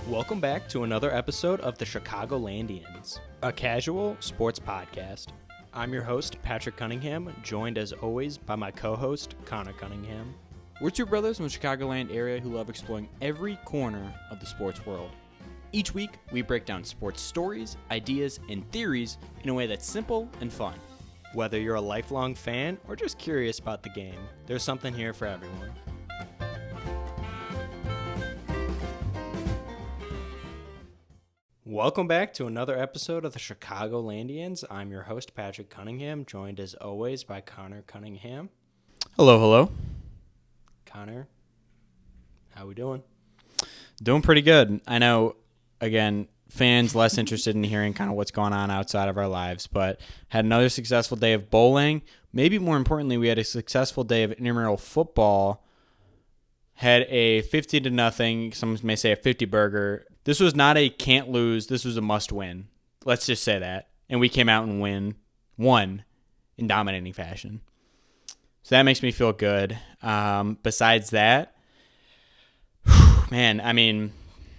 Welcome back to another episode of the Chicagolandians, a casual sports podcast. I'm your host, Patrick Cunningham, joined as always by my co-host, Connor Cunningham. We're two brothers from the Chicagoland area who love exploring every corner of the sports world. Each week, we break down sports stories, ideas, and theories in a way that's simple and fun. Whether you're a lifelong fan or just curious about the game, there's something here for everyone. Welcome back to another episode of the Chicagolandians. I'm your host, Patrick Cunningham, joined as always by Connor Cunningham. Hello. Connor, how we doing? Doing pretty good. I know, again, fans less interested in hearing kind of what's going on outside of our lives, but had another successful day of bowling. Maybe more importantly, we had a successful day of intramural football. Had a 50-0, some may say a 50 burger. This was not a can't lose. This was a must win. Let's just say that. And we came out and won in dominating fashion. So that makes me feel good. Besides that, man, I mean,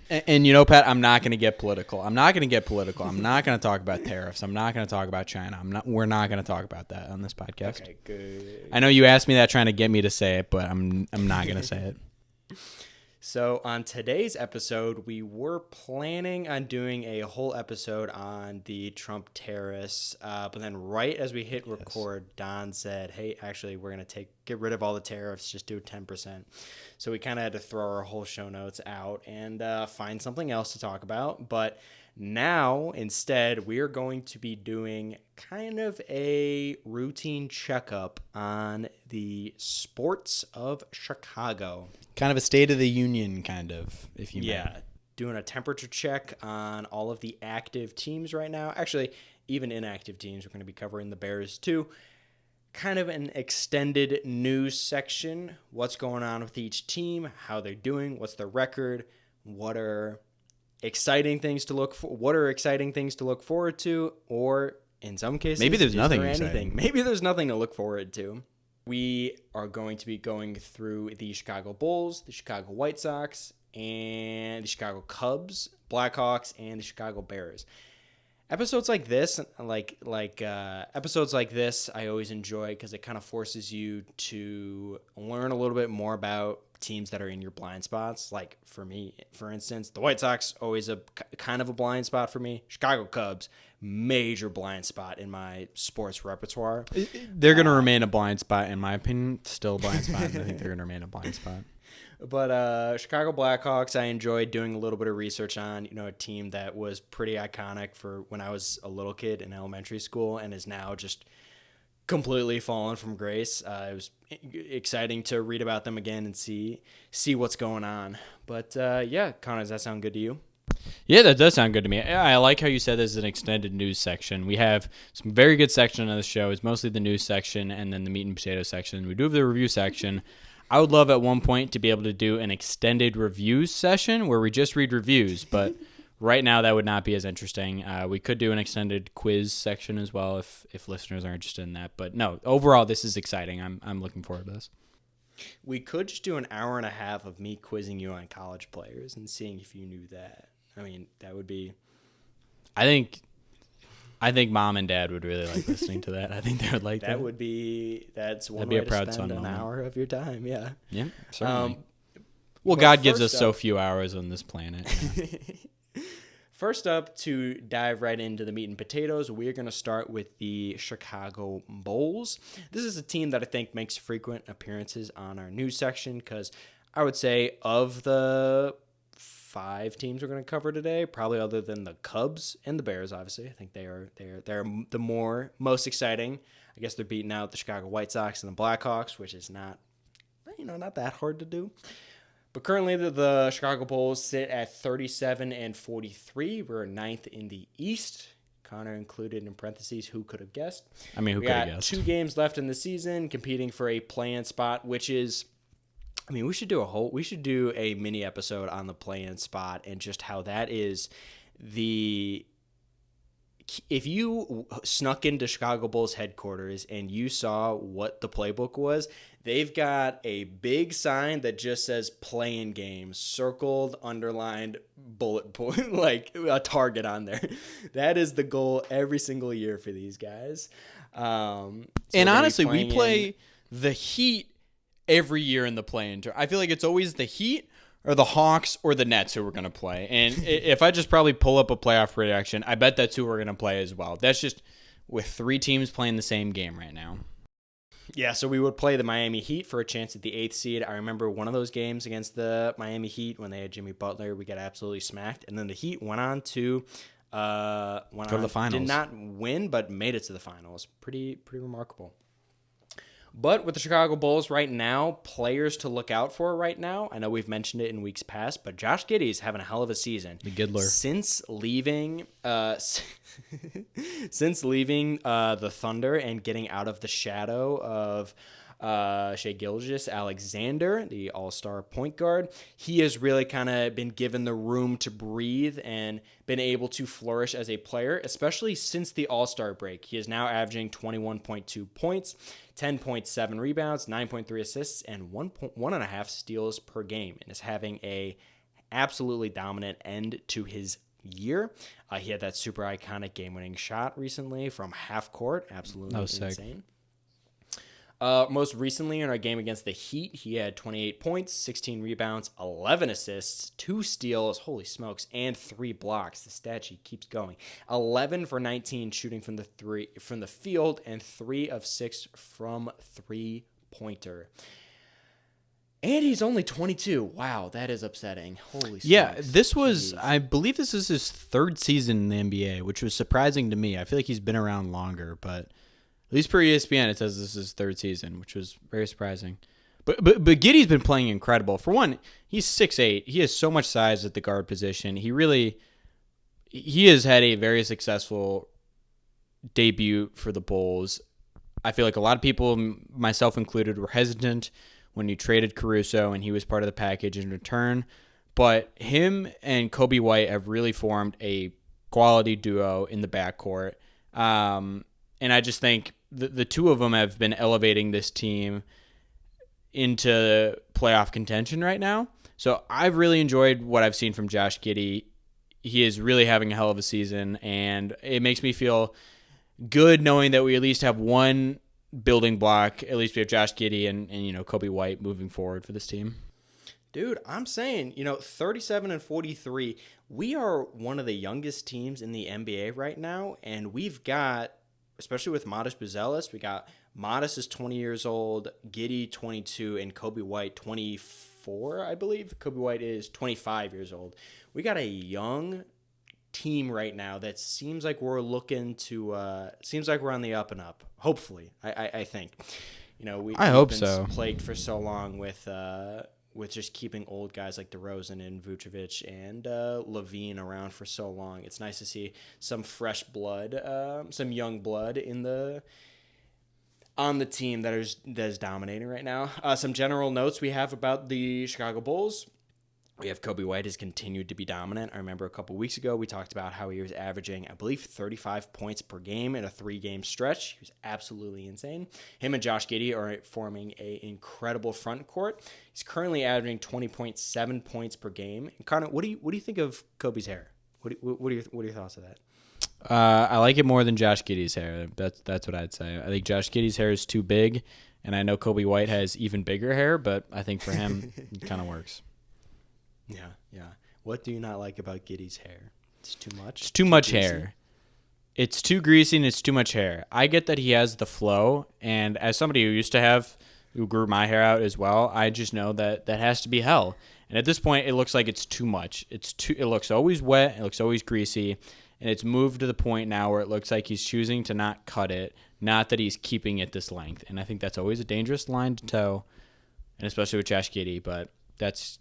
and you know, Pat, I'm not going to get political. I'm not going to talk about tariffs. I'm not going to talk about China. We're not going to talk about that on this podcast. Okay, good. I know you asked me that trying to get me to say it, but I'm not going to say it. So on today's episode, we were planning on doing a whole episode on the Trump tariffs, but then right as we hit record, Don said, hey, actually, we're going to get rid of all the tariffs, just do 10%. So we kind of had to throw our whole show notes out and find something else to talk about. But now, instead, we are going to be doing kind of a routine checkup on the sports of Chicago. Kind of a State of the Union, kind of, if you may. Yeah, doing a temperature check on all of the active teams right now. Actually, even inactive teams. We're going to be covering the Bears, too. Kind of an extended news section. What's going on with each team, how they're doing, what's their record, what are exciting things to look for, forward to, or in some cases, maybe there's nothing exciting. Maybe there's nothing to look forward to. We are going to be going through the Chicago Bulls, the Chicago White Sox, and the Chicago Cubs, Blackhawks, and the Chicago Bears. Episodes like this, episodes like this, I always enjoy because it kind of forces you to learn a little bit more about teams that are in your blind spots. Like for me, for instance, the White Sox, always a kind of a blind spot for me. Chicago Cubs, major blind spot in my sports repertoire. They're going to remain a blind spot, in my opinion. Still a blind spot. I think they're going to remain a blind spot. But Chicago Blackhawks, I enjoyed doing a little bit of research on, a team that was pretty iconic for when I was a little kid in elementary school and is now just completely fallen from grace. It was exciting to read about them again and see what's going on. But yeah, Connor, does that sound good to you? Yeah, that does sound good to me. I like how you said this is an extended news section. We have some very good section of the show. It's mostly the news section and then the meat and potato section. We do have the review section. I would love at one point to be able to do an extended reviews session where we just read reviews, but right now that would not be as interesting. We could do an extended quiz section as well if listeners are interested in that. But no, overall, this is exciting. I'm looking forward to this. We could just do an hour and a half of me quizzing you on college players and seeing if you knew that. I mean, that would be... I think mom and dad would really like listening to that. I think they would like that. That's one way to spend an hour of your time, yeah. Yeah, certainly. Well, God gives us so few hours on this planet. Yeah. First up, to dive right into the meat and potatoes, we're going to start with the Chicago Bulls. This is a team that I think makes frequent appearances on our news section because I would say of the 5 teams we're going to cover today, probably other than the Cubs and the Bears, obviously. I think they're the most exciting. I guess they're beating out the Chicago White Sox and the Blackhawks, which is not that hard to do. But currently the Chicago Bulls sit at 37-43. We're 9th in the East. Connor included in parentheses, who could have guessed? I mean, who could have guessed? 2 games left in the season, competing for a play-in spot, which is... I mean, we should do a mini episode on the play-in spot and just how that is the if you snuck into Chicago Bulls headquarters and you saw what the playbook was, they've got a big sign that just says playing games, circled, underlined, bullet point, like a target on there. That is the goal every single year for these guys. And honestly, we play the Heat every year in the play-in. I feel like it's always the Heat or the Hawks or the Nets who we're going to play. And if I just probably pull up a playoff prediction, I bet that's who we're going to play as well. That's just with 3 teams playing the same game right now. Yeah, so we would play the Miami Heat for a chance at the 8th seed. I remember one of those games against the Miami Heat when they had Jimmy Butler. We got absolutely smacked. And then the Heat went on to go to the finals. Did not win, but made it to the finals. Pretty remarkable. But with the Chicago Bulls right now, players to look out for right now, I know we've mentioned it in weeks past, but Josh Giddey's having a hell of a season. The Giddler. Since leaving the Thunder and getting out of the shadow of Shai Gilgeous-Alexander, the all-star point guard, he has really kind of been given the room to breathe and been able to flourish as a player, especially since the all-star break. He is now averaging 21.2 points, 10.7 rebounds, 9.3 assists, and 1.5 steals per game, and is having a absolutely dominant end to his year. He had that super iconic game-winning shot recently from half court. Absolutely insane. Sick. Most recently in our game against the Heat, he had 28 points, 16 rebounds, 11 assists, 2 steals, holy smokes, and 3 blocks. The stat sheet keeps going. 11 for 19 shooting from the field, and 3 of 6 from three-pointer. And he's only 22. Wow, that is upsetting. Holy smokes. Yeah, I believe this is his 3rd season in the NBA, which was surprising to me. I feel like he's been around longer, but at least per ESPN, it says this is his 3rd season, which was very surprising. But Giddey's been playing incredible. For one, he's 6'8". He has so much size at the guard position. He has had a very successful debut for the Bulls. I feel like a lot of people, myself included, were hesitant when you traded Caruso and he was part of the package in return. But him and Kobe White have really formed a quality duo in the backcourt. And I just think the two of them have been elevating this team into playoff contention right now. So I've really enjoyed what I've seen from Josh Giddey. He is really having a hell of a season, and it makes me feel good knowing that we at least have one building block. At least we have Josh Giddey and Kobe White moving forward for this team. Dude, I'm saying, 37 and 43, we are one of the youngest teams in the NBA right now, and we've got, especially with Modest Buzelis, we got Modest is 20 years old, Giddey 22, and Kobe White 24, I believe. Kobe White is 25 years old. We got a young team right now that seems like we're seems like we're on the up and up. Hopefully, I think. We've been plagued for so long with just keeping old guys like DeRozan and Vucevic and Levine around for so long. It's nice to see some fresh blood, some young blood on the team that is dominating right now. Some general notes we have about the Chicago Bulls. We have Kobe White has continued to be dominant. I remember a couple weeks ago we talked about how he was averaging, I believe, 35 points per game in a 3-game stretch. He was absolutely insane. Him and Josh Giddey are forming an incredible front court. He's currently averaging 20.7 points per game. And Connor, what do you think of Kobe's hair? What are your thoughts of that? I like it more than Josh Giddey's hair. That's what I'd say. I think Josh Giddey's hair is too big, and I know Kobe White has even bigger hair, but I think for him it kind of works. Yeah. What do you not like about Giddey's hair? It's too much? It's too much hair. It's too greasy and it's too much hair. I get that he has the flow, and as somebody who grew my hair out as well, I just know that has to be hell. And at this point, it looks like it's too much. It looks always wet. It looks always greasy. And it's moved to the point now where it looks like he's choosing to not cut it, not that he's keeping it this length. And I think that's always a dangerous line to toe, and especially with Josh Giddey, but that's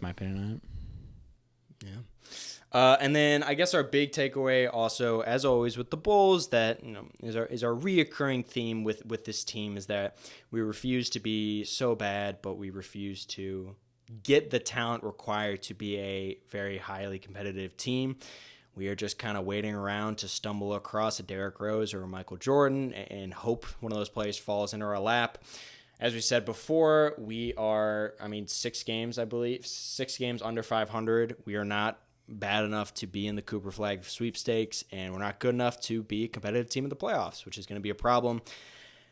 my opinion on it. Yeah. And then I guess our big takeaway also, as always with the Bulls, that is our reoccurring theme with this team is that we refuse to be so bad, but we refuse to get the talent required to be a very highly competitive team. We are just kind of waiting around to stumble across a Derrick Rose or a Michael Jordan and hope one of those players falls into our lap. As we said before, we are, 6 games, I believe, 6 games under 500. We are not bad enough to be in the Cooper Flag sweepstakes, and we're not good enough to be a competitive team in the playoffs, which is going to be a problem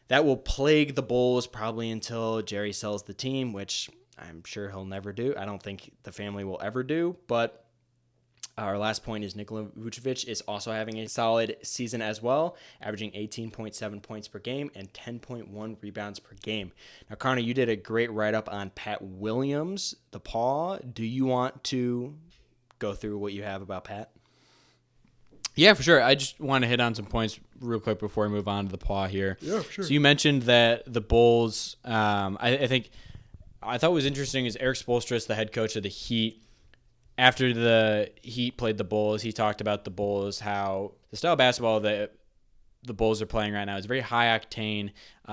that will plague the Bulls probably until Jerry sells the team, which I'm sure he'll never do. I don't think the family will ever do. But our last point is Nikola Vucevic is also having a solid season as well, averaging 18.7 points per game and 10.1 rebounds per game. Now, Connor, you did a great write-up on Pat Williams, the paw. Do you want to go through what you have about Pat? Yeah, for sure. I just want to hit on some points real quick before we move on to the paw here. Yeah, sure. So you mentioned that the Bulls, I thought what was interesting is Eric Spoelstra, the head coach of the Heat. After the Heat played the Bulls, he talked about the Bulls, how the style of basketball that the Bulls are playing right now is very high octane.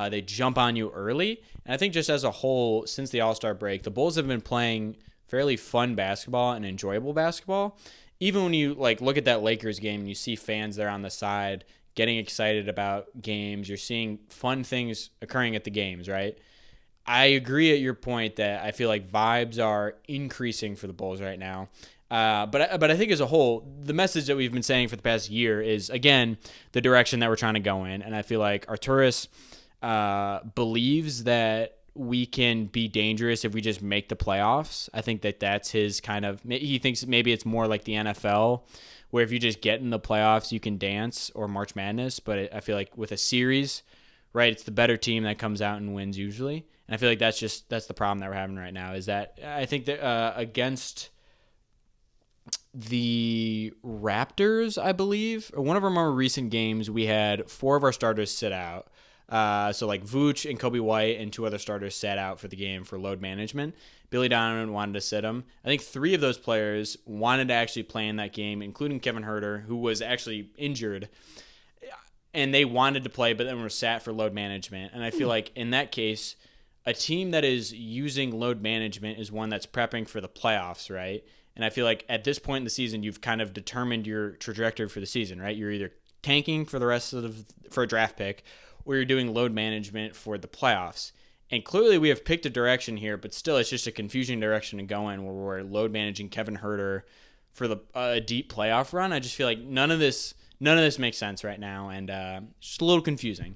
They jump on you early. And I think just as a whole, since the All-Star break, the Bulls have been playing fairly fun basketball and enjoyable basketball. Even when you look at that Lakers game and you see fans there on the side getting excited about games, you're seeing fun things occurring at the games, right? I agree at your point that I feel like vibes are increasing for the Bulls right now. But I think as a whole, the message that we've been saying for the past year is, again, the direction that we're trying to go in. And I feel like Arturas believes that we can be dangerous if we just make the playoffs. I think that that's his kind of, he thinks maybe it's more like the NFL, where if you just get in the playoffs, you can dance, or March Madness. But I feel like with a series, right, it's the better team that comes out and wins usually. And I feel like that's the problem that we're having right now, is that I think that against the Raptors, I believe, or one of our more recent games, we had 4 of our starters sit out. So Vooch and Kobe White and 2 other starters sat out for the game for load management. Billy Donovan wanted to sit them. I think 3 of those players wanted to actually play in that game, including Kevin Huerter, who was actually injured. And they wanted to play, but then were sat for load management. And I feel like in that case, a team that is using load management is one that's prepping for the playoffs, right? And I feel like at this point in the season, you've kind of determined your trajectory for the season, right? You're either tanking for for a draft pick, or you're doing load management for the playoffs. And clearly we have picked a direction here, but still it's just a confusing direction to go in, where we're load managing Kevin Huerter for the deep playoff run. I just feel like none of this makes sense right now, and just a little confusing.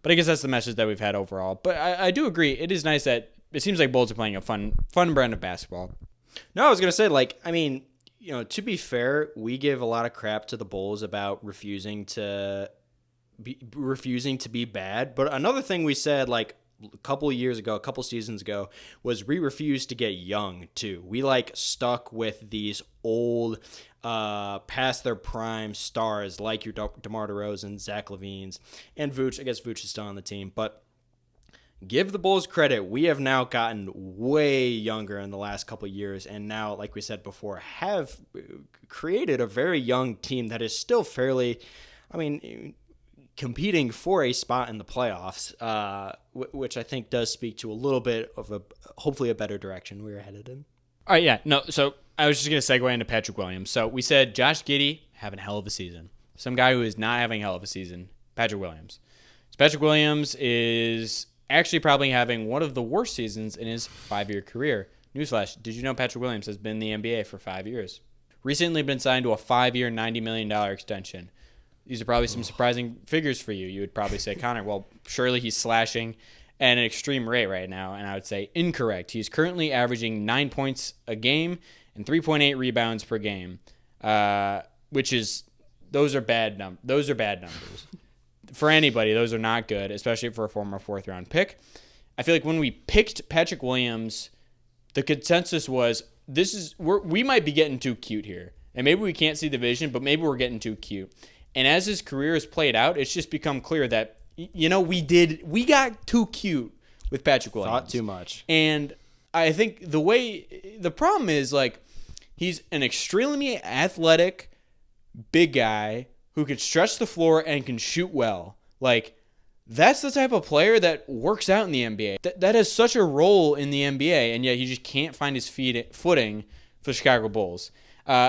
But I guess that's the message that we've had overall. But I do agree. It is nice that it seems like Bulls are playing a fun brand of basketball. No, I was going to say, to be fair, we give a lot of crap to the Bulls about refusing to be bad. But another thing we said, a couple seasons ago, was we refused to get young too. We stuck with these old, past their prime stars like your DeMar DeRozan, Zach LaVine's, and Vooch. I guess Vooch is still on the team, but give the Bulls credit. We have now gotten way younger in the last couple of years, and now, like we said before, have created a very young team that is still fairly, competing for a spot in the playoffs, which I think does speak to a little bit of hopefully a better direction we're headed in. All right, yeah. No, so I was just going to segue into Patrick Williams. So we said Josh Giddey having a hell of a season. Some guy who is not having a hell of a season, Patrick Williams. So Patrick Williams is actually probably having one of the worst seasons in his 5-year career. Newsflash, did you know Patrick Williams has been in the NBA for 5 years? Recently been signed to a 5-year, $90 million extension. These are probably some surprising figures for you. You would probably say, Connor, well, surely he's slashing at an extreme rate right now. And I would say incorrect. He's currently averaging 9 points a game and 3.8 rebounds per game, those are bad numbers. For anybody, those are not good, especially for a former 4th-round pick. I feel like when we picked Patrick Williams, the consensus was we might be getting too cute here. And maybe we can't see the vision, but maybe we're getting too cute. And as his career has played out, it's just become clear that, we got too cute with Patrick Williams. Thought too much. And I think the problem is, he's an extremely athletic, big guy who can stretch the floor and can shoot well. That's the type of player that works out in the NBA. That has such a role in the NBA, and yet he just can't find his footing for the Chicago Bulls.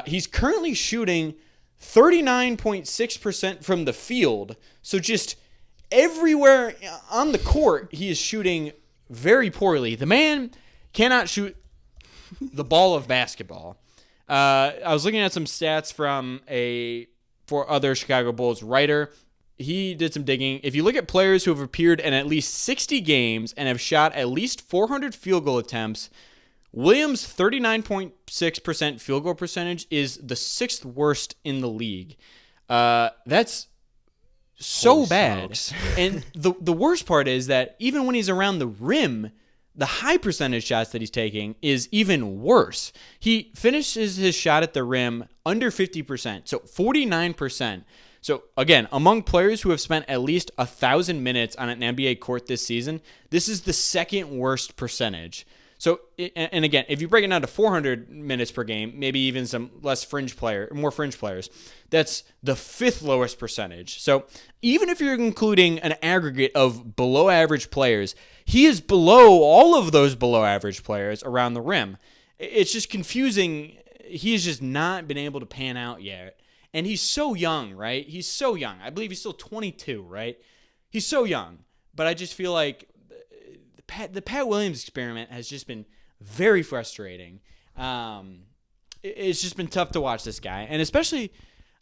He's currently shooting 39.6% from the field. So just everywhere on the court, he is shooting very poorly. The man cannot shoot the ball of basketball. I was looking at some stats for other Chicago Bulls writer. He did some digging. If you look at players who have appeared in at least 60 games and have shot at least 400 field goal attempts, Williams' 39.6% field goal percentage is the 6th worst in the league. That's so Holy bad. smokes. And the worst part is that even when he's around the rim, the high percentage shots that he's taking is even worse. He finishes his shot at the rim under 50%, so 49%. So, again, among players who have spent at least 1,000 minutes on an NBA court this season, this is the 2nd worst percentage. So, and again, if you break it down to 400 minutes per game, maybe even some more fringe players, that's the 5th lowest percentage. So, even if you're including an aggregate of below average players, he is below all of those below average players around the rim. It's just confusing. He has just not been able to pan out yet. And he's so young, right? He's so young. I believe he's still 22, right? He's so young. But I just feel like the Pat Williams experiment has just been very frustrating. It's just been tough to watch this guy. And especially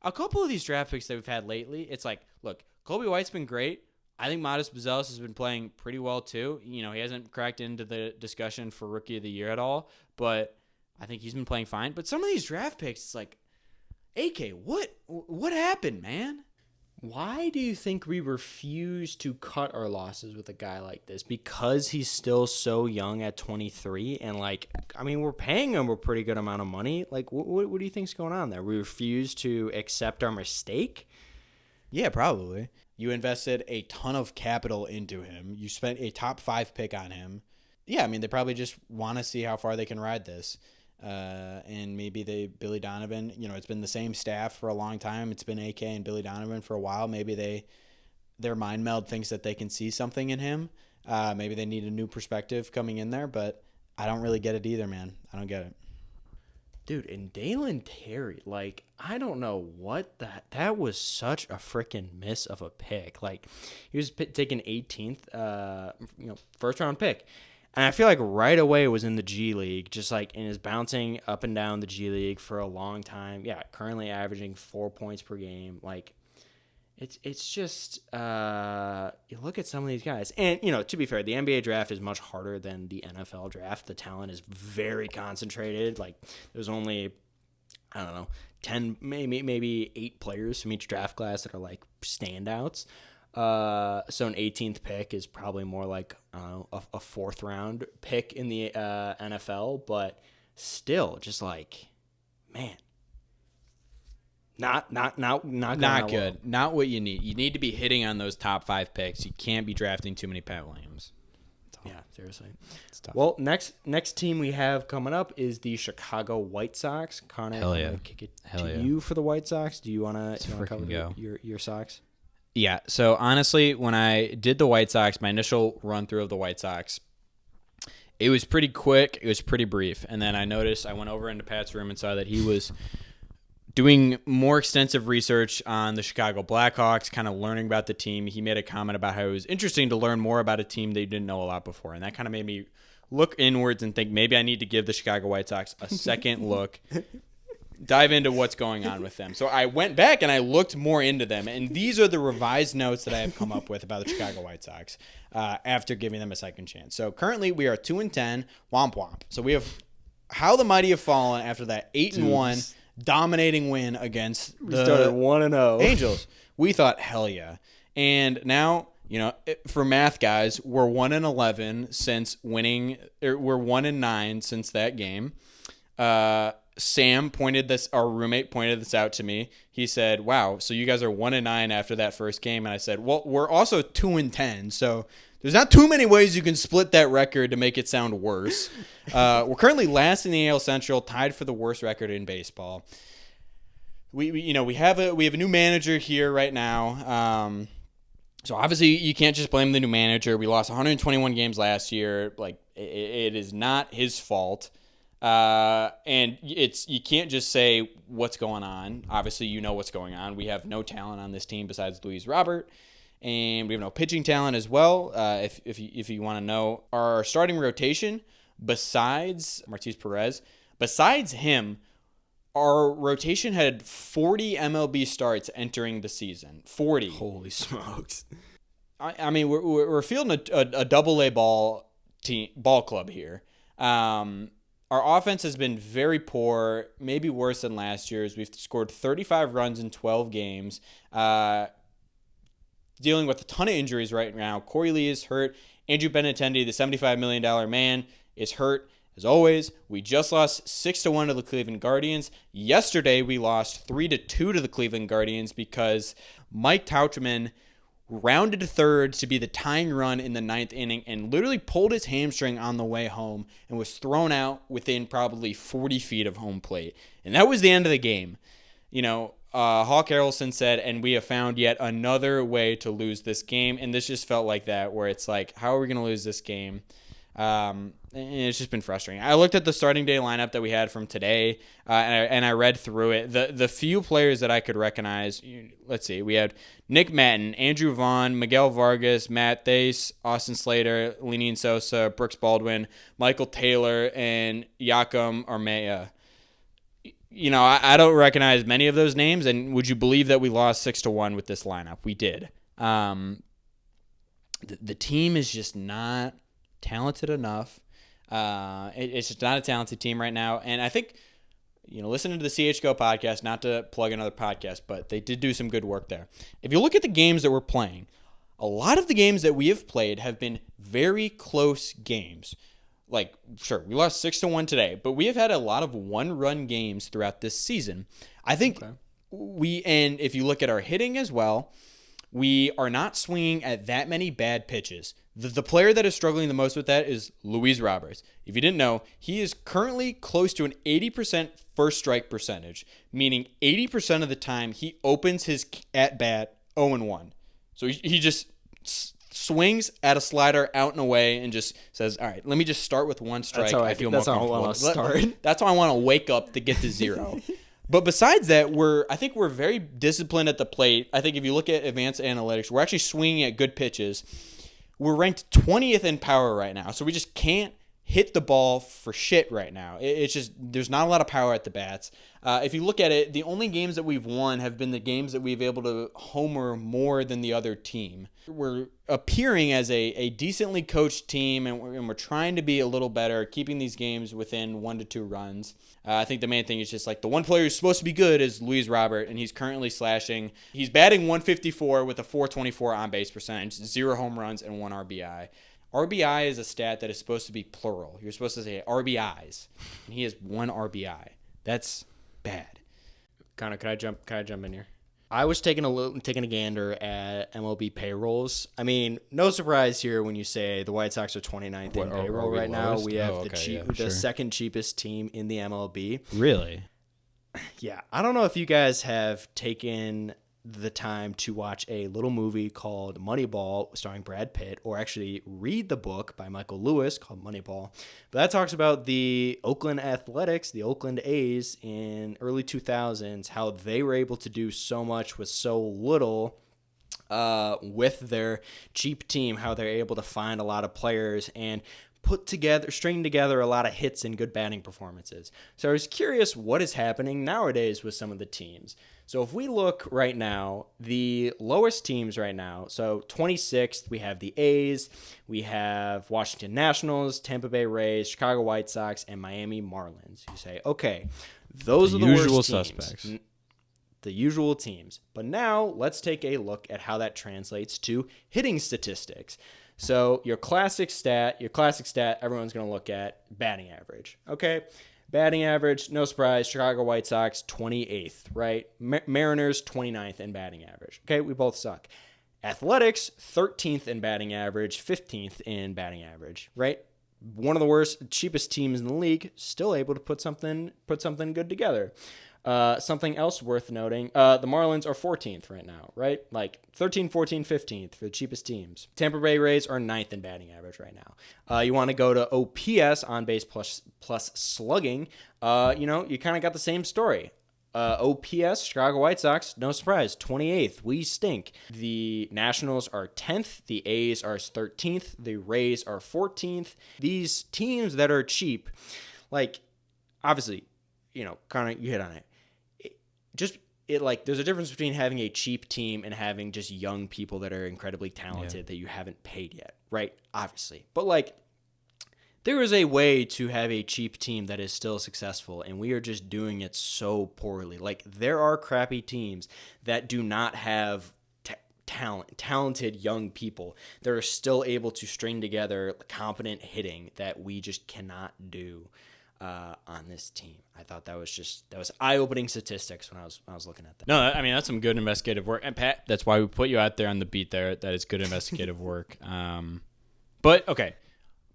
a couple of these draft picks that we've had lately, it's like, look, Kobe White's been great. I think Modest Buzelis has been playing pretty well too. You know, he hasn't cracked into the discussion for Rookie of the Year at all, but I think he's been playing fine. But some of these draft picks, it's like, AK, what happened, man? Why do you think we refuse to cut our losses with a guy like this? Because he's still so young at 23, and we're paying him a pretty good amount of money. Like, what do you think's going on there? We refuse to accept our mistake? Yeah, probably. You invested a ton of capital into him. You spent a top 5 pick on him. Yeah, I mean, they probably just want to see how far they can ride this. And maybe Billy Donovan, it's been the same staff for a long time. It's been AK and Billy Donovan for a while. Maybe their mind meld thinks that they can see something in him. Maybe they need a new perspective coming in there, but I don't really get it either, man. I don't get it. Dude, and Dalen Terry, I don't know what that was such a freaking miss of a pick. He was taken 18th, first round pick. And I feel like right away was in the G League, just and is bouncing up and down the G League for a long time. Yeah, currently averaging 4 points per game. It's just you look at some of these guys, and to be fair, the NBA draft is much harder than the NFL draft. The talent is very concentrated. There's only 10, maybe 8 players from each draft class that are standouts. So an 18th pick is probably more like a 4th round pick in the NFL, but still just man, not good. Not what you need. You need to be hitting on those top 5 picks. You can't be drafting too many Pat Williams. Yeah, seriously. It's tough. Well, next team we have coming up is the Chicago White Sox. Connor, Hell yeah. I'm gonna kick it you for the White Sox. Do you want to cover go. your Sox? Yeah, so honestly, when I did the White Sox, my initial run-through of the White Sox, it was pretty quick, it was pretty brief, and then I went over into Pat's room and saw that he was doing more extensive research on the Chicago Blackhawks, kind of learning about the team. He made a comment about how it was interesting to learn more about a team that you didn't know a lot before, and that kind of made me look inwards and think maybe I need to give the Chicago White Sox a second look, dive into what's going on with them. So I went back and I looked more into them, and these are the revised notes that I have come up with about the Chicago White Sox after giving them a second chance. So currently we are 2-10, womp womp. So we have how the mighty have fallen after that 8-1 dominating win against the started 1-0 Angels. We thought, hell yeah. And now, for math guys, we're 1-11 since winning, or we're 1-9 since that game. Sam our roommate pointed this out to me. He said, wow, so you guys are 1-9 after that first game. And I said, well, we're also 2-10. So there's not too many ways you can split that record to make it sound worse. We're currently last in the AL Central, tied for the worst record in baseball. We have a new manager here right now. So obviously you can't just blame the new manager. We lost 121 games last year. It is not his fault. And you can't just say what's going on. Obviously, you know what's going on. We have no talent on this team besides Luis Robert, and we have no pitching talent as well. If you want to know, our starting rotation, besides Martis Perez, besides him, our rotation had 40 MLB starts entering the season. 40. Holy smokes! I mean, we're fielding a double-A ball club here. Our offense has been very poor, maybe worse than last year's. We've scored 35 runs in 12 games. Dealing with a ton of injuries right now. Corey Lee is hurt. Andrew Benintendi, the $75 million man, is hurt. As always, we just lost 6-1 to the Cleveland Guardians. Yesterday, we lost 3-2 to the Cleveland Guardians because Mike Tauchman rounded third to be the tying run in the ninth inning and literally pulled his hamstring on the way home and was thrown out within probably 40 feet of home plate. And that was the end of the game. Hawk Harrelson said, and we have found yet another way to lose this game. And this just felt like that, where it's like, how are we going to lose this game? And it's just been frustrating. I looked at the starting day lineup that we had from today, and I read through it. The few players that I could recognize, let's see, we had Nick Matten, Andrew Vaughn, Miguel Vargas, Matt Thaiss, Austin Slater, Lenyn Sosa, Brooks Baldwin, Michael Taylor, and Joakim Armia. I don't recognize many of those names, and would you believe that we lost 6-1 with this lineup? We did. The team is just not talented enough. It's just not a talented team right now. And I think, listening to the CHGO podcast, not to plug another podcast, but they did do some good work there. If you look at the games that we're playing, a lot of the games that we have played have been very close games. Like, sure, we lost 6-1 today, but we have had a lot of one-run games throughout this season. I think and if you look at our hitting as well, we are not swinging at that many bad pitches. The player that is struggling the most with that is Luis Roberts. If you didn't know, he is currently close to an 80% first strike percentage, meaning 80% of the time he opens his at-bat 0-1. So he just swings at a slider out and away and just says, all right, let me just start with one strike. That's how I feel more comfortable. That's how I want to wake up to get to zero. But besides that, I think we're very disciplined at the plate. I think if you look at advanced analytics, we're actually swinging at good pitches. We're ranked 20th in power right now, so we just can't hit the ball for shit right now. It's just there's not a lot of power at the bats. If you look at it, the only games that we've won have been the games that we've been able to homer more than the other team. We're appearing as a decently coached team, and we're trying to be a little better, keeping these games within 1 to 2 runs. I think the main thing is just like the one player who's supposed to be good is Luis Robert, and he's currently slashing. He's batting 154 with a 424 on-base percentage, 0 home runs, and 1 RBI. RBI is a stat that is supposed to be plural. You're supposed to say RBIs, and he has 1 RBI. That's bad. Connor, can I jump in here? I was taking a gander at MLB payrolls. I mean, no surprise here when you say the White Sox are 29th in payroll right now. We have the second cheapest team in the MLB. Really? Yeah. I don't know if you guys have taken the time to watch a little movie called Moneyball starring Brad Pitt, or actually read the book by Michael Lewis called Moneyball. But that talks about the Oakland Athletics, the Oakland A's in early 2000s, how they were able to do so much with so little with their cheap team, how they're able to find a lot of players and string together a lot of hits and good batting performances. So I was curious what is happening nowadays with some of the teams. So if we look right now, the lowest teams right now, so 26th, we have the A's, we have Washington Nationals, Tampa Bay Rays, Chicago White Sox, and Miami Marlins. You say, okay, those are the usual worst suspects. Teams. The usual teams. But now let's take a look at how that translates to hitting statistics. So your classic stat, everyone's going to look at batting average. Okay, batting average, no surprise, Chicago White Sox 28th, right? Mariners 29th in batting average. Okay, we both suck. Athletics 13th in batting average, 15th in batting average, right? One of the worst, cheapest teams in the league, still able to put something good together. Something else worth noting, the Marlins are 14th right now, right? Like 13, 14, 15th for the cheapest teams. Tampa Bay Rays are 9th in batting average right now. You want to go to OPS, on base plus slugging. You kind of got the same story. OPS, Chicago White Sox, no surprise, 28th. We stink. The Nationals are 10th. The A's are 13th. The Rays are 14th. These teams that are cheap, like, obviously, kind of, you hit on it. There's a difference between having a cheap team and having just young people that are incredibly talented that you haven't paid yet, right? Obviously. But, there is a way to have a cheap team that is still successful, and we are just doing it so poorly. There are crappy teams that do not have talented young people that are still able to string together competent hitting that we just cannot do on this team. I thought that was eye-opening statistics when I was looking at that. No, I mean, that's some good investigative work. And Pat, that's why we put you out there on the beat there. That is good investigative work. But okay.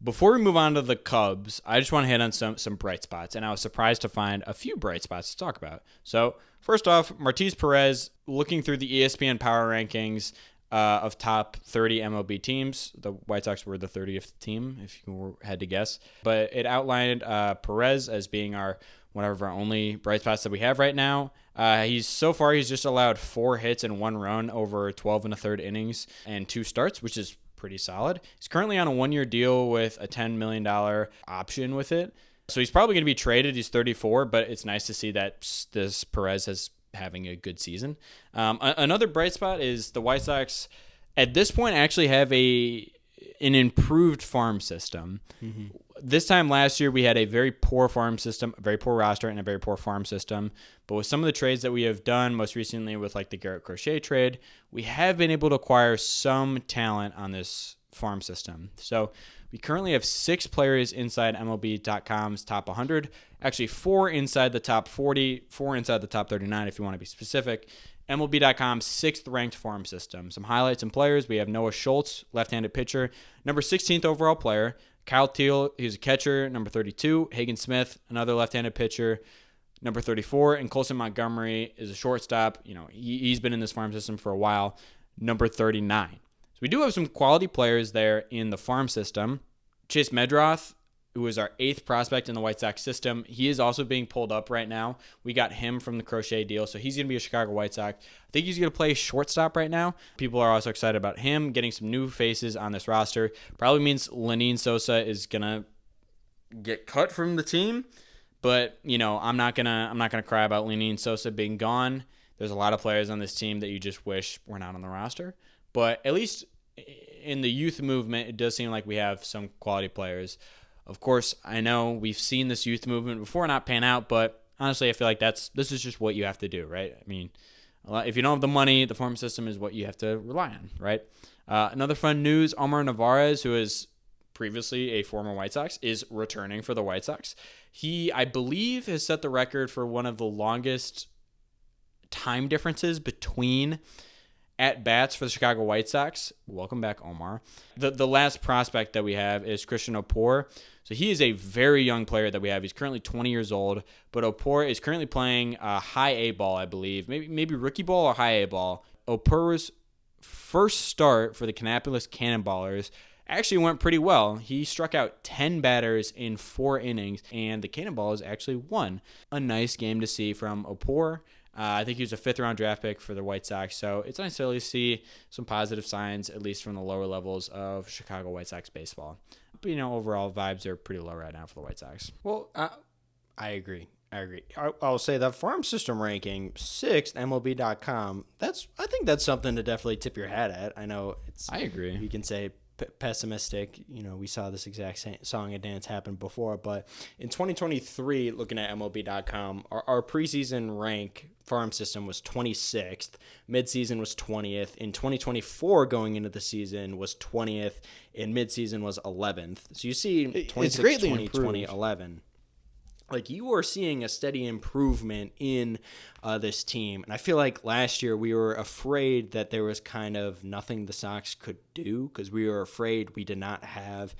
Before we move on to the Cubs, I just want to hit on some bright spots, and I was surprised to find a few bright spots to talk about. So, first off, Martiz Perez, looking through the ESPN Power Rankings of top 30 MLB teams, the White Sox were the 30th team, if you had to guess. But it outlined Perez as being one of our only bright spots that we have right now. He's just allowed 4 hits and 1 run over 12 and a third innings and 2 starts, which is pretty solid. He's currently on a 1-year deal with a $10 million option with it. So he's probably going to be traded. He's 34, but it's nice to see that this Perez is having a good season. Another bright spot is the White Sox at this point actually have an improved farm system. Mm-hmm. This time last year, we had a very poor farm system, a very poor roster, and a very poor farm system. But with some of the trades that we have done, most recently with the Garrett Crochet trade, we have been able to acquire some talent on this farm system. So we currently have 6 players inside MLB.com's top 100, actually 4 inside the top 40, 4 inside the top 39 if you want to be specific. MLB.com's 6th ranked farm system. Some highlights and players. We have Noah Schultz, left-handed pitcher, number 16th overall player. Kyle Teal, he's a catcher, number 32. Hagen Smith, another left-handed pitcher, number 34. And Colson Montgomery is a shortstop. He's been in this farm system for a while, number 39. So we do have some quality players there in the farm system. Chase Medroth, who is our 8th prospect in the White Sox system, he is also being pulled up right now. We got him from the Crochet deal, so he's going to be a Chicago White Sox. I think he's going to play shortstop right now. People are also excited about him getting some new faces on this roster. Probably means Lenyn Sosa is going to get cut from the team, but I'm not gonna cry about Lenyn Sosa being gone. There's a lot of players on this team that you just wish were not on the roster, but at least in the youth movement, it does seem like we have some quality players. Of course, I know we've seen this youth movement before not pan out, but honestly, I feel like this is just what you have to do, right? I mean, if you don't have the money, the farm system is what you have to rely on, right? Another fun news, Omar Narvaez, who is previously a former White Sox, is returning for the White Sox. He, I believe, has set the record for one of the longest time differences between at-bats for the Chicago White Sox. Welcome back, Omar. The last prospect that we have is Christian Opor. So he is a very young player that we have. He's currently 20 years old, but Opor is currently playing high A ball, I believe. Maybe rookie ball or high A ball. Opor's first start for the Kannapolis Cannonballers actually went pretty well. He struck out 10 batters in 4 innings, and the Cannonballers actually won. A nice game to see from Opor. I think he was a 5th-round draft pick for the White Sox, so it's nice to really see some positive signs, at least from the lower levels of Chicago White Sox baseball. But, overall vibes are pretty low right now for the White Sox. Well, I agree. I'll say that farm system ranking, 6th, MLB.com, I think that's something to definitely tip your hat at. I agree. You can say pessimistic. We saw this exact song and dance happen before, but in 2023, looking at MLB.com, our preseason rank farm system was 26th, midseason was 20th. In 2024, going into the season, was 20th, and midseason was 11th. So you see 26, 20, 20, 11. You are seeing a steady improvement in this team. And I feel like last year we were afraid that there was kind of nothing the Sox could do because we were afraid we did not have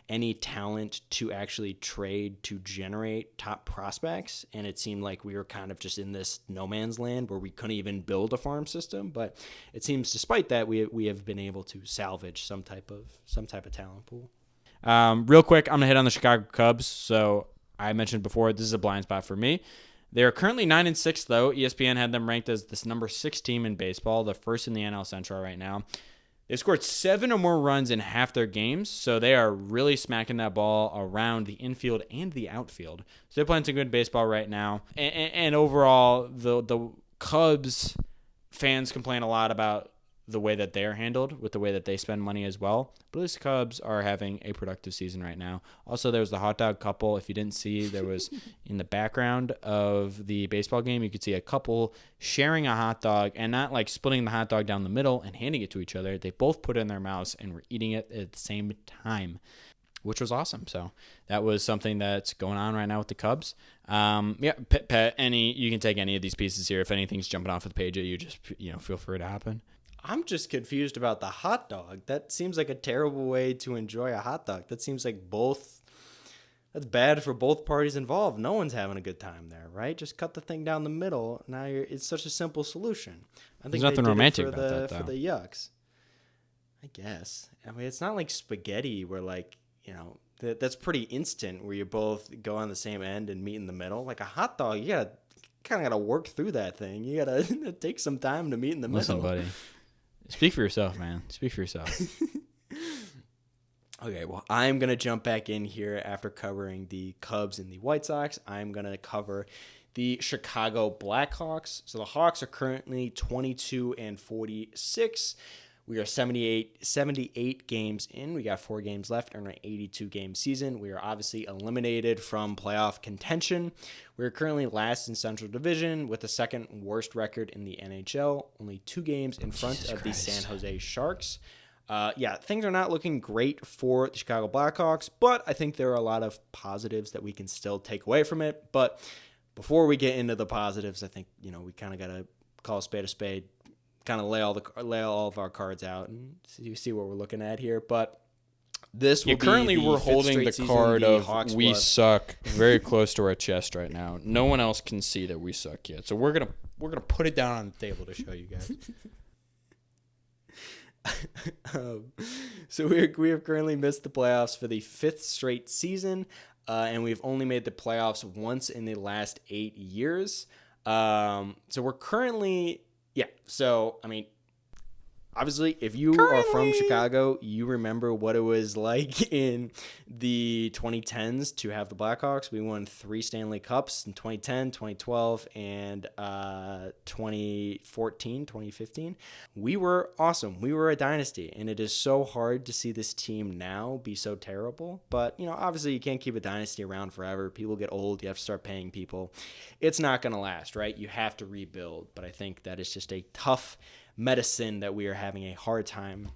any talent to actually trade to generate top prospects. And it seemed like we were kind of just in this no man's land where we couldn't even build a farm system. But it seems despite that, we have been able to salvage some type of talent pool. Real quick, I'm going to hit on the Chicago Cubs. So I mentioned before, this is a blind spot for me. They are currently 9-6, though. ESPN had them ranked as this number 6 team in baseball, the first in the NL Central right now. They've scored 7 or more runs in half their games, so they are really smacking that ball around the infield and the outfield. So they're playing some good baseball right now. And overall, the Cubs fans complain a lot about the way that they're handled with the way that they spend money as well. But at least the Cubs are having a productive season right now. Also, there was the hot dog couple. If you didn't see, there was in the background of the baseball game, you could see a couple sharing a hot dog and not like splitting the hot dog down the middle and handing it to each other. They both put it in their mouths and were eating it at the same time, which was awesome. So that was something that's going on right now with the Cubs. Pat, you can take any of these pieces here. If anything's jumping off of the page at you, just feel free to happen. I'm just confused about the hot dog. That seems like a terrible way to enjoy a hot dog. That seems like that's bad for both parties involved. No one's having a good time there, right? Just cut the thing down the middle. Now it's such a simple solution. I think there's nothing romantic about that, though. For the yucks, I guess. I mean, it's not like spaghetti where that's pretty instant where you both go on the same end and meet in the middle. Like a hot dog, you kind of got to work through that thing. You got to take some time to meet in the middle. Listen, buddy. Speak for yourself, man. Speak for yourself. Okay, well, I'm going to jump back in here after covering the Cubs and the White Sox. I'm going to cover the Chicago Blackhawks. So the Hawks are currently 22-46. We are 78 games in. We got 4 games left in our 82-game season. We are obviously eliminated from playoff contention. We are currently last in Central Division with the second worst record in the NHL, only 2 games in front of the San Jose Sharks. Things are not looking great for the Chicago Blackhawks, but I think there are a lot of positives that we can still take away from it. But before we get into the positives, I think, we kind of got to call a spade, kind of lay all of our cards out and see what we're looking at here. But this will currently be we're holding the card of Hawks we suck very close to our chest right now. No one else can see that we suck yet. So we're gonna put it down on the table to show you guys. So we have currently missed the playoffs for the 5th straight season, and we've only made the playoffs once in the last 8 years. So we're currently. Yeah, so, I mean, obviously, if you are from Chicago, you remember what it was like in the 2010s to have the Blackhawks. We won 3 Stanley Cups in 2010, 2012, and 2014, 2015. We were awesome. We were a dynasty, and it is so hard to see this team now be so terrible. But, obviously, you can't keep a dynasty around forever. People get old. You have to start paying people. It's not going to last, right? You have to rebuild. But I think that is just a tough medicine that we are having a hard time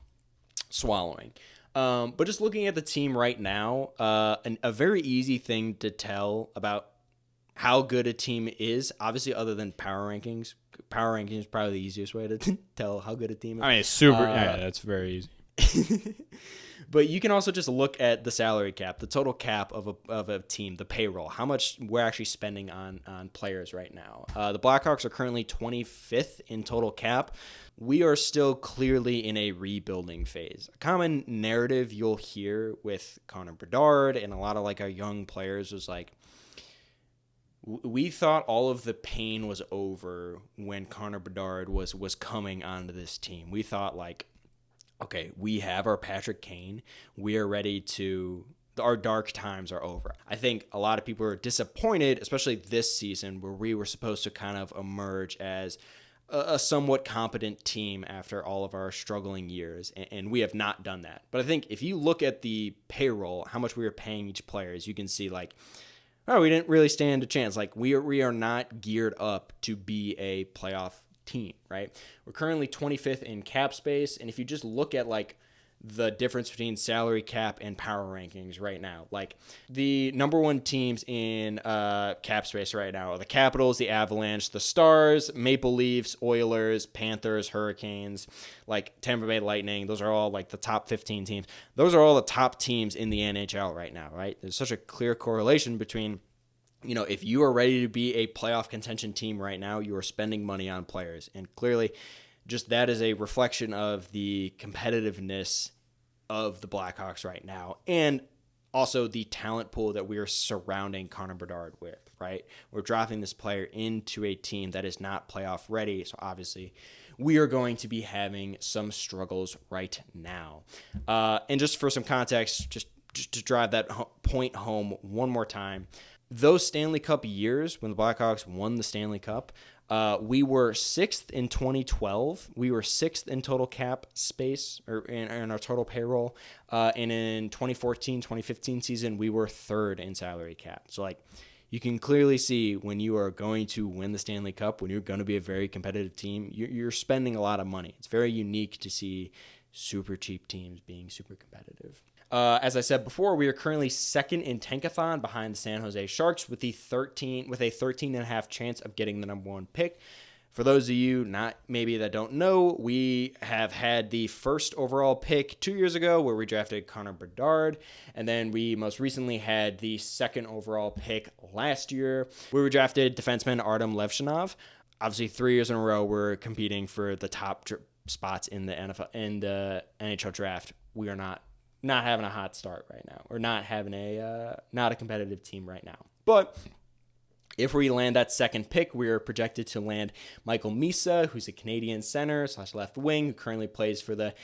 swallowing. But just looking at the team right now, a very easy thing to tell about how good a team is, obviously other than power rankings. Power rankings is probably the easiest way to tell how good a team is. I mean, it's super. That's very easy. But you can also just look at the salary cap, the total cap of a team, the payroll, how much we're actually spending on players right now. The Blackhawks are currently 25th in total cap. We are still clearly in a rebuilding phase. A common narrative you'll hear with Connor Bedard and a lot of our young players was we thought all of the pain was over when Connor Bedard was coming onto this team. We thought okay, we have our Patrick Kane. We are ready our dark times are over. I think a lot of people are disappointed, especially this season where we were supposed to kind of emerge as a somewhat competent team after all of our struggling years, and we have not done that. But I think if you look at the payroll, how much we were paying each player, you can see we didn't really stand a chance. We are not geared up to be a playoff team, right? We're currently 25th in cap space, and if you just look at the difference between salary cap and power rankings right now. Like the number one teams in cap space right now are the Capitals, the Avalanche, the Stars, Maple Leafs, Oilers, Panthers, Hurricanes, like Tampa Bay Lightning. Those are all like the top 15 teams. Those are all the top teams in the NHL right now, right? There's such a clear correlation between, if you are ready to be a playoff contention team right now, you are spending money on players. And clearly, just that is a reflection of the competitiveness of the Blackhawks right now, and also the talent pool that we are surrounding Connor Bedard with, right? We're dropping this player into a team that is not playoff ready, so obviously we are going to be having some struggles right now. And just for some context, just to drive that point home one more time, those Stanley Cup years when the Blackhawks won the Stanley Cup, we were 6th in 2012. We were 6th in total cap space, or in our total payroll. And in 2014-2015 season, we were 3rd in salary cap. So, you can clearly see when you are going to win the Stanley Cup, when you're going to be a very competitive team, you're spending a lot of money. It's very unique to see super cheap teams being super competitive. As I said before, we are currently 2nd in Tankathon behind the San Jose Sharks with a 13.5 chance of getting the number 1 pick. For those of you that don't know, we have had the 1st overall pick 2 years ago where we drafted Connor Bedard, and then we most recently had the 2nd overall pick last year where we drafted defenseman Artem Levshinov. Obviously, 3 years in a row we're competing for the top spots in the NHL draft. We are not having a hot start right now, or not having not a competitive team right now. But if we land that 2nd pick, we are projected to land Michael Misa, who's a Canadian center / left wing, who currently plays for the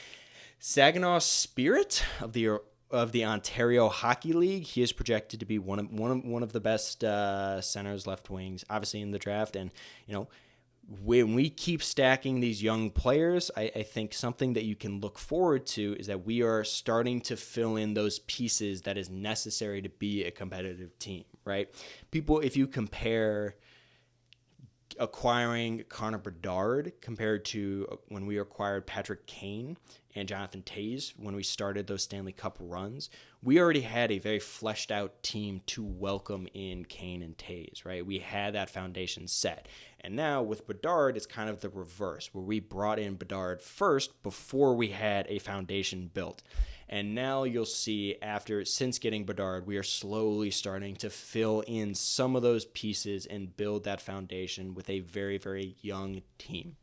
Saginaw Spirit of the Ontario Hockey League. He is projected to be one of the best centers, left wings, obviously in the draft. And when we keep stacking these young players, I think something that you can look forward to is that we are starting to fill in those pieces that is necessary to be a competitive team, right? People, if you compare acquiring Connor Bedard compared to when we acquired Patrick Kane and Jonathan Toews when we started those Stanley Cup runs, we already had a very fleshed out team to welcome in Kane and Toews, right? We had that foundation set. And now with Bedard, it's kind of the reverse, where we brought in Bedard first before we had a foundation built. And now you'll see since getting Bedard, we are slowly starting to fill in some of those pieces and build that foundation with a very, very young team.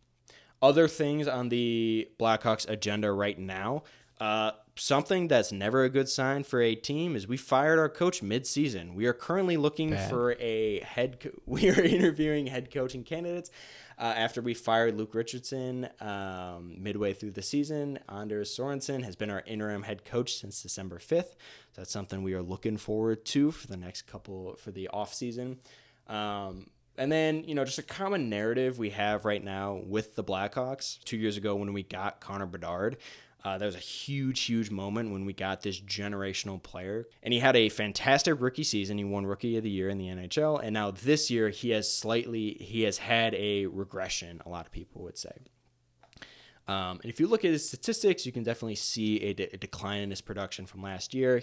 Other things on the Blackhawks agenda right now, something that's never a good sign for a team is we fired our coach mid-season. We are currently looking for a we are interviewing head coaching candidates after we fired Luke Richardson midway through the season. Anders Sorensen has been our interim head coach since December 5th. So that's something we are looking forward to for the off season. And then, just a common narrative we have right now with the Blackhawks. 2 years ago when we got Connor Bedard, there was a huge, huge moment when we got this generational player. And he had a fantastic rookie season. He won Rookie of the Year in the NHL. And now this year, he has had a regression, a lot of people would say. And if you look at his statistics, you can definitely see a decline in his production from last year.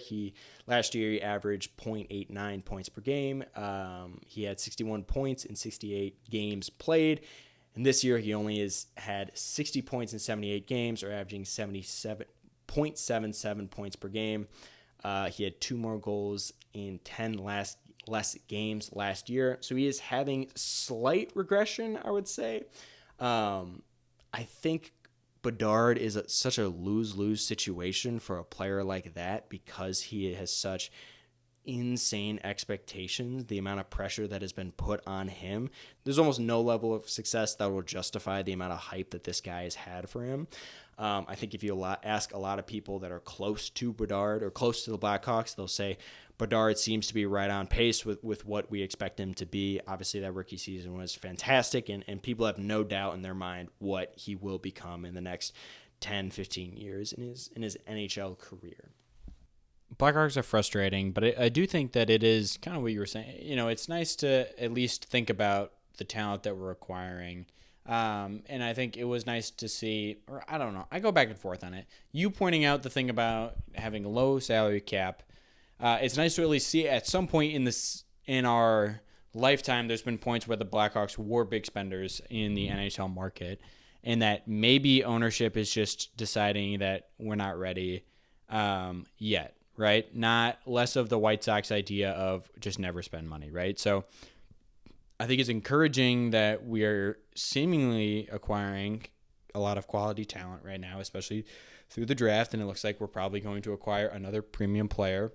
Last year he averaged 0.89 points per game. He had 61 points in 68 games played. And this year he only has had 60 points in 78 games, or averaging 77.77 points per game. He had 2 more goals in 10 less games last year. So he is having slight regression, I would say. I think Bedard is such a lose-lose situation for a player like that because he has such insane expectations, the amount of pressure that has been put on him. There's almost no level of success that will justify the amount of hype that this guy has had for him. I think if you ask a lot of people that are close to Bedard or close to the Blackhawks, they'll say Bedard seems to be right on pace with what we expect him to be. Obviously, that rookie season was fantastic, and people have no doubt in their mind what he will become in the next 10, 15 years in his NHL career. Blackhawks are frustrating, but I do think that it is kind of what you were saying. It's nice to at least think about the talent that we're acquiring. And I think it was nice to see, or I don't know, I go back and forth on it. You pointing out the thing about having a low salary cap. It's nice to at least see at some point in our lifetime, there's been points where the Blackhawks were big spenders in the NHL market, and that maybe ownership is just deciding that we're not ready yet, right? Not less of the White Sox idea of just never spend money, right? So I think it's encouraging that we are seemingly acquiring a lot of quality talent right now, especially through the draft, and it looks like we're probably going to acquire another premium player.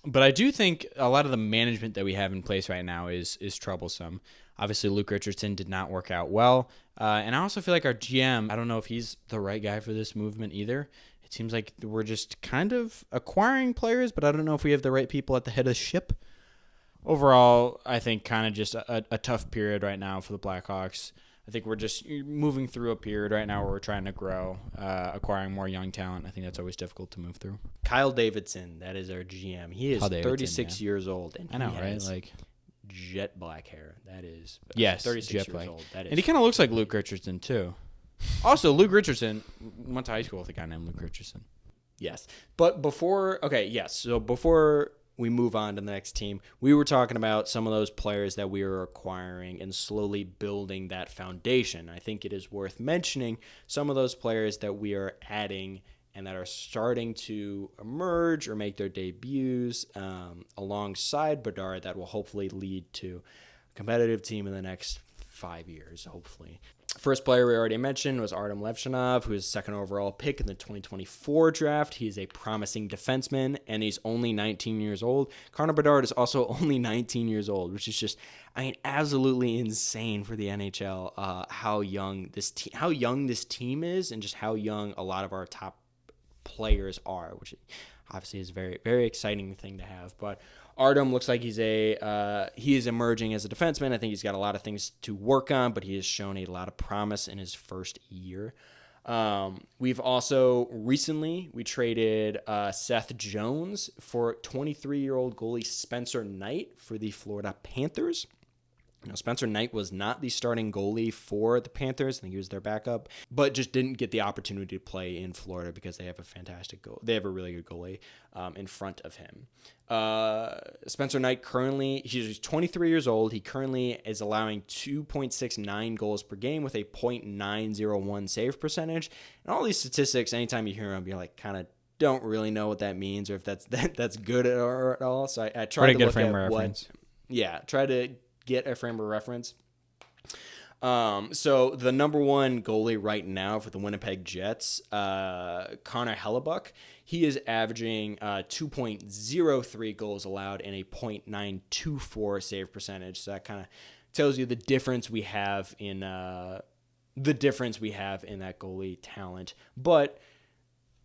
But I do think a lot of the management that we have in place right now is troublesome. Obviously, Luke Richardson did not work out well. And I also feel like our GM, I don't know if he's the right guy for this movement either. It seems like we're just kind of acquiring players, but I don't know if we have the right people at the head of the ship. Overall, I think kind of just a tough period right now for the Blackhawks. I think we're just moving through a period right now where we're trying to grow, acquiring more young talent. I think that's always difficult to move through. Kyle Davidson, that is our GM. He is 36 years old, and I know, he right? has Like jet black hair. That is 36 years black. old. That is, and he kind of looks like Luke Richardson too. Also, Luke Richardson went to high school with a guy named Luke Richardson. Yes, but before we move on to the next team, we were talking about some of those players that we are acquiring and slowly building that foundation. I think it is worth mentioning some of those players that we are adding and that are starting to emerge or make their debuts alongside Bedard that will hopefully lead to a competitive team in the next 5 years, hopefully. First player we already mentioned was Artem Levchinov, who is second overall pick in the 2024 draft. He is a promising defenseman, and he's only 19 years old. Connor Bedard is also only 19 years old, which is just, absolutely insane for the NHL. How young this team is, and just how young a lot of our top players are, which obviously is a very, very exciting thing to have. But Artem looks like he is emerging as a defenseman. I think he's got a lot of things to work on, but he has shown a lot of promise in his first year. We've also recently traded Seth Jones for 23-year-old goalie Spencer Knight for the Florida Panthers. Spencer Knight was not the starting goalie for the Panthers. I think he was their backup, but just didn't get the opportunity to play in Florida because they have they have a really good goalie in front of him. Spencer Knight he's 23 years old. He currently is allowing 2.69 goals per game with a .901 save percentage. And all these statistics, anytime you hear them, you're like kind of don't really know what that means or if that's good at all. So I try to look at reference. Try to get a frame of reference. So the number one goalie right now for the Winnipeg Jets, Connor Hellebuck, he is averaging 2.03 goals allowed and a .924 save percentage. So that kind of tells you the difference we have in that goalie talent. But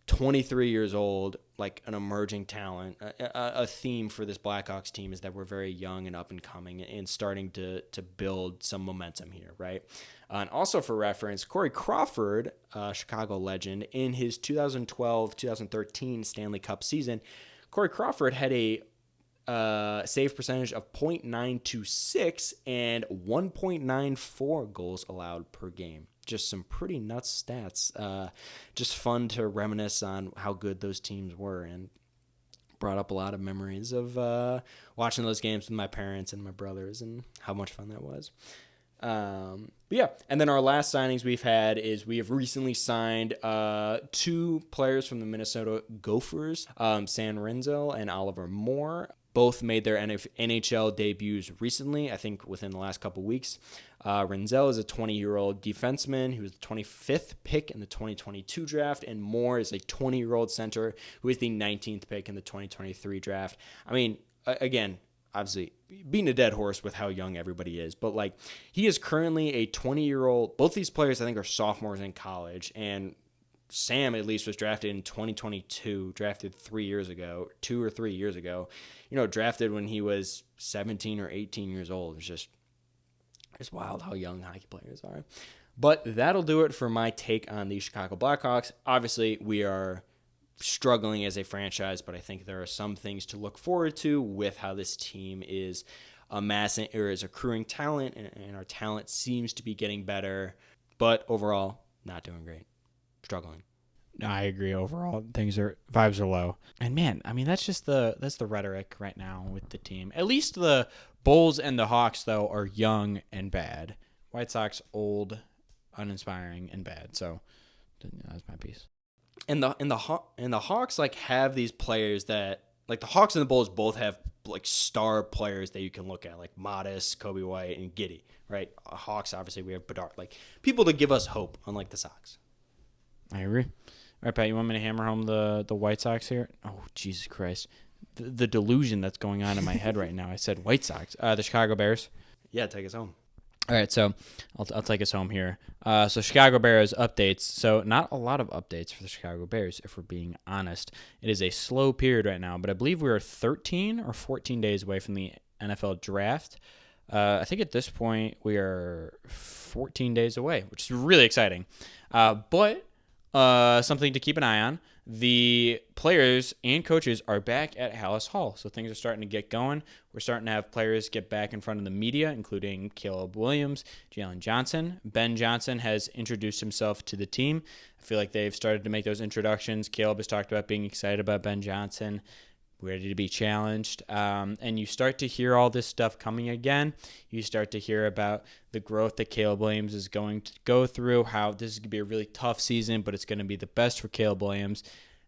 23 years old, like an emerging talent. A theme for this Blackhawks team is that we're very young and up and coming and starting to build some momentum here, right? And also for reference, Corey Crawford, Chicago legend, in his 2012-2013 Stanley Cup season, Corey Crawford had a save percentage of .926 and 1.94 goals allowed per game. Just some pretty nuts stats. Just fun to reminisce on how good those teams were, and brought up a lot of memories of watching those games with my parents and my brothers and how much fun that was. And then our last signings we've had is we have recently signed two players from the Minnesota Gophers, San Renzo and Oliver Moore. Both made their NHL debuts recently, I think within the last couple weeks. Renzel is a 20-year-old defenseman who was the 25th pick in the 2022 draft, and Moore is a 20-year-old center who is the 19th pick in the 2023 draft. Again, obviously beating a dead horse with how young everybody is, but like he is currently a 20-year-old. Both these players I think are sophomores in college, and Sam at least was drafted in 2022, drafted 2 or 3 years ago, drafted when he was 17 or 18 years old. It's wild how young hockey players are. But that'll do it for my take on the Chicago Blackhawks. Obviously, we are struggling as a franchise, but I think there are some things to look forward to with how this team is amassing or is accruing talent, and our talent seems to be getting better, but overall not doing great, struggling. I agree. Overall, vibes are low. And man, I mean that's the rhetoric right now with the team. At least the Bulls and the Hawks though are young and bad. White Sox old, uninspiring and bad. So that's my piece. And the Hawks like have these players that like the Hawks and the Bulls both have like star players that you can look at, like Modest, Kobe White, and Giddey, right? Hawks, obviously we have Bedard, like people to give us hope, unlike the Sox. I agree. All right, Pat, you want me to hammer home the White Sox here? Oh, Jesus Christ. The delusion that's going on in my head right now. I said White Sox. The Chicago Bears. Yeah, take us home. All right, so I'll take us home here. So Chicago Bears updates. So not a lot of updates for the Chicago Bears, if we're being honest. It is a slow period right now, but I believe we are 13 or 14 days away from the NFL draft. I think at this point we are 14 days away, which is really exciting. But something to keep an eye on. The players and coaches are back at Hallis Hall, so things are starting to get going. We're starting to have players get back in front of the media, including Caleb Williams, Jalen Johnson. Ben Johnson has introduced himself to the team. I feel like they've started to make those introductions. Caleb has talked about being excited about Ben Johnson, ready to be challenged. And you start to hear all this stuff coming again. You start to hear about the growth that Caleb Williams is going to go through, how this is going to be a really tough season, but it's going to be the best for Caleb Williams.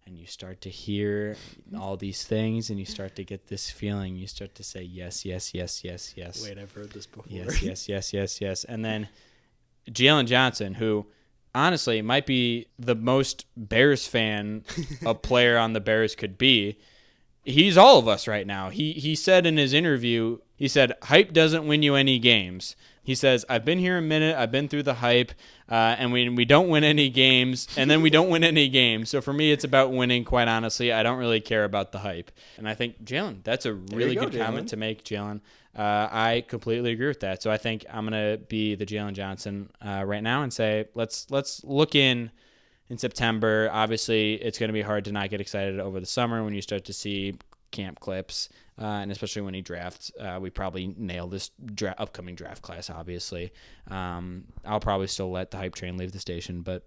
And you start to hear all these things, and you start to get this feeling. You start to say, yes, yes, yes, yes, yes. Wait, I've heard this before. Yes, yes, yes, yes, yes. And then Jalen Johnson, who honestly might be the most Bears fan a player on the Bears could be, he's all of us right now. He said in his interview, he said, hype doesn't win you any games. He says, I've been here a minute, I've been through the hype, and we don't win any games, and then we don't win any games. So for me, it's about winning, quite honestly. I don't really care about the hype. And I think, Jalen, that's a really good comment to make, Jalen. I completely agree with that. So I think I'm going to be the Jalen Johnson right now and say, let's look in September. Obviously, it's going to be hard to not get excited over the summer when you start to see camp clips, and especially when he drafts. We probably nail this upcoming draft class, obviously. I'll probably still let the hype train leave the station, but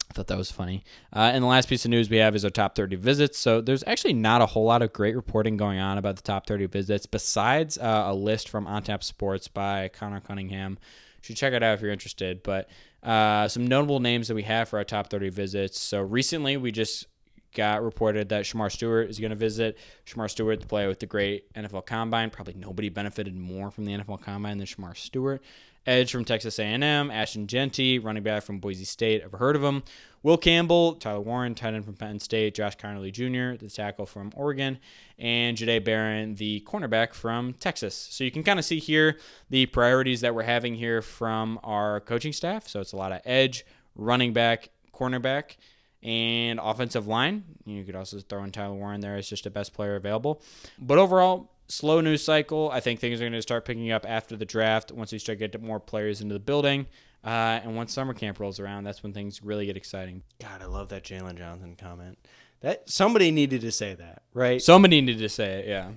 I thought that was funny. And the last piece of news we have is our top 30 visits. So there's actually not a whole lot of great reporting going on about the top 30 visits besides a list from On Tap Sports by Connor Cunningham. You should check it out if you're interested. But some notable names that we have for our top 30 visits. So recently we just got reported that Shamar Stewart is going to visit. Shamar Stewart, the player with the great NFL Combine. Probably nobody benefited more from the NFL Combine than Shamar Stewart. Edge from Texas A&M, Ashton Genty, running back from Boise State. Ever heard of him? Will Campbell, Tyler Warren, tight end from Penn State, Josh Connerly Jr., the tackle from Oregon, and Jahdae Barron, the cornerback from Texas. So you can kind of see here the priorities that we're having here from our coaching staff. So it's a lot of edge, running back, cornerback, and offensive line. You could also throw in Tyler Warren there as just the best player available. But overall, slow news cycle. I think things are going to start picking up after the draft once we start getting more players into the building. And once summer camp rolls around, that's when things really get exciting. God, I love that Jalen Johnson comment. That somebody needed to say that, right? Somebody needed to say it, yeah.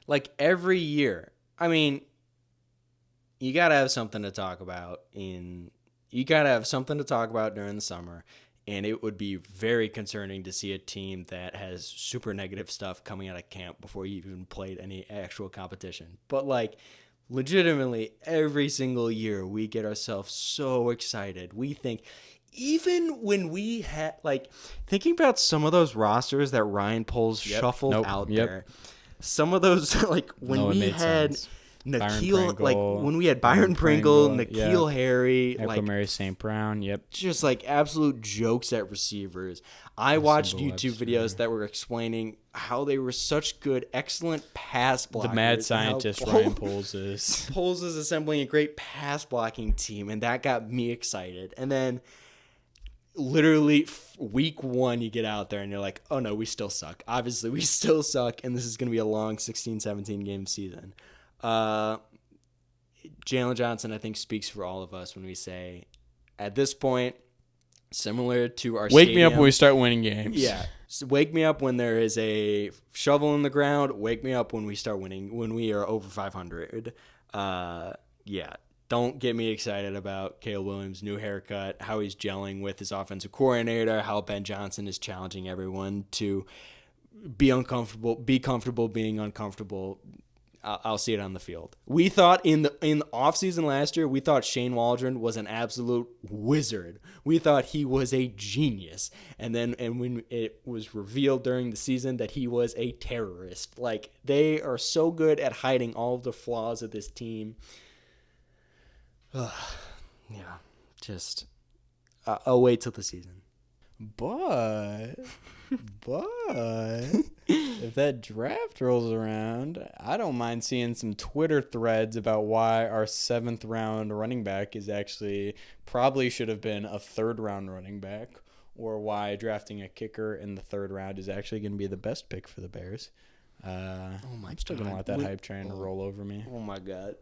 Like every year. I mean, you got to have something to talk about during the summer. And it would be very concerning to see a team that has super negative stuff coming out of camp before you even played any actual competition. But like legitimately every single year we get ourselves so excited. We think even when we had like thinking about some of those rosters that Ryan Poles shuffled out there. Some of those like when we had sense. N'Keal, like when we had Byron Pringle, N'Keal Harry, like Mary St. Brown, just like absolute jokes at receivers. I watched YouTube videos that were explaining how they were such good, excellent pass blockers. The mad scientist Ryan Poles is. Poles is assembling a great pass blocking team, and that got me excited. And then literally week one, you get out there and you're like, oh no, we still suck. Obviously, we still suck, and this is going to be a long 16, 17 game season. Jalen Johnson, I think, speaks for all of us when we say, at this point, similar to our Wake me up when we start winning games. Yeah. So wake me up when there is a shovel in the ground. Wake me up when we start winning, when we are over 500. Yeah, don't get me excited about Caleb Williams' new haircut, how he's gelling with his offensive coordinator, how Ben Johnson is challenging everyone to be comfortable being uncomfortable. I'll see it on the field. We thought in the offseason last year, we thought Shane Waldron was an absolute wizard. We thought he was a genius. And when it was revealed during the season that he was a terrorist. Like, they are so good at hiding all of the flaws of this team. Yeah, just I'll wait till the season. But if that draft rolls around, I don't mind seeing some Twitter threads about why our 7th round running back is actually probably should have been a 3rd round running back, or why drafting a kicker in the 3rd round is actually going to be the best pick for the Bears. I'm still going to let that hype train roll over me. Oh my God.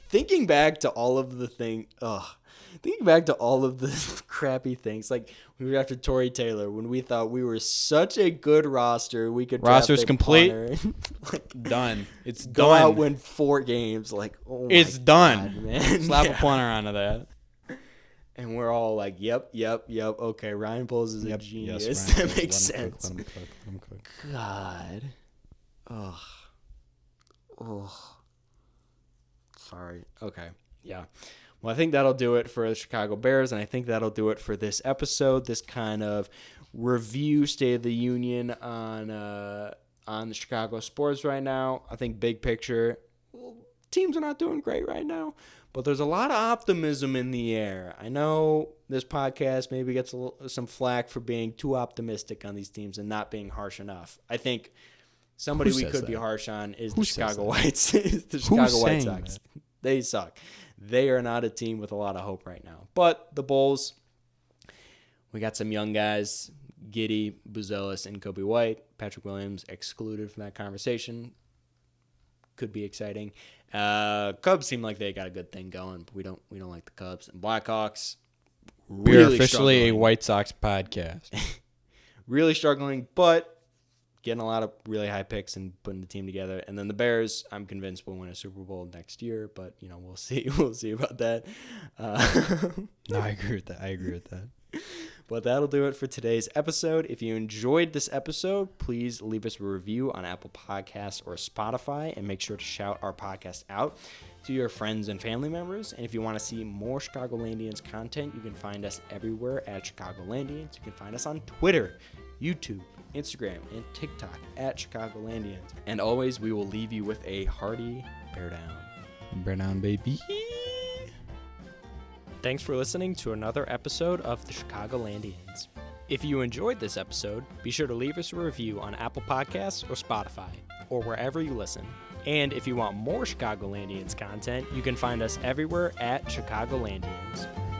Thinking back to all of the thinking back to all of the crappy things, like we drafted Torrey Taylor when we thought we were such a good roster, we could roster's complete. Like, done. It's go done. out, win 4 games. Like, oh my it's done. God, man. Slap a punter onto that. And we're all like, yep. Okay, Ryan Poles is a genius. Yes, That makes sense. Let him cook. God. Oh. Sorry. Okay. Yeah. Well, I think that'll do it for the Chicago Bears, and I think that'll do it for this episode. This kind of review, State of the Union on the Chicago sports right now. I think big picture, teams are not doing great right now, but there's a lot of optimism in the air. I know this podcast maybe gets some flack for being too optimistic on these teams and not being harsh enough. I think somebody we could be harsh on is the Chicago White Sox. They suck. They are not a team with a lot of hope right now. But the Bulls, we got some young guys, Giddey, Buzelis, and Kobe White. Patrick Williams excluded from that conversation. Could be exciting. Cubs seem like they got a good thing going, but we don't like the Cubs. And Blackhawks, we are officially a White Sox podcast. Really struggling, but getting a lot of really high picks and putting the team together. And then the Bears, I'm convinced will win a Super Bowl next year, but we'll see. We'll see about that. No, I agree with that. But that'll do it for today's episode. If you enjoyed this episode, please leave us a review on Apple Podcasts or Spotify, and make sure to shout our podcast out to your friends and family members. And if you want to see more Chicagolandians content, you can find us everywhere at Chicagolandians. You can find us on Twitter, YouTube, Instagram, and TikTok at Chicagolandians. And always, we will leave you with a hearty bear down. Bear down, baby. Thanks for listening to another episode of the Chicagolandians. If you enjoyed this episode, be sure to leave us a review on Apple Podcasts or Spotify, or wherever you listen. And if you want more Chicagolandians content, you can find us everywhere at Chicagolandians.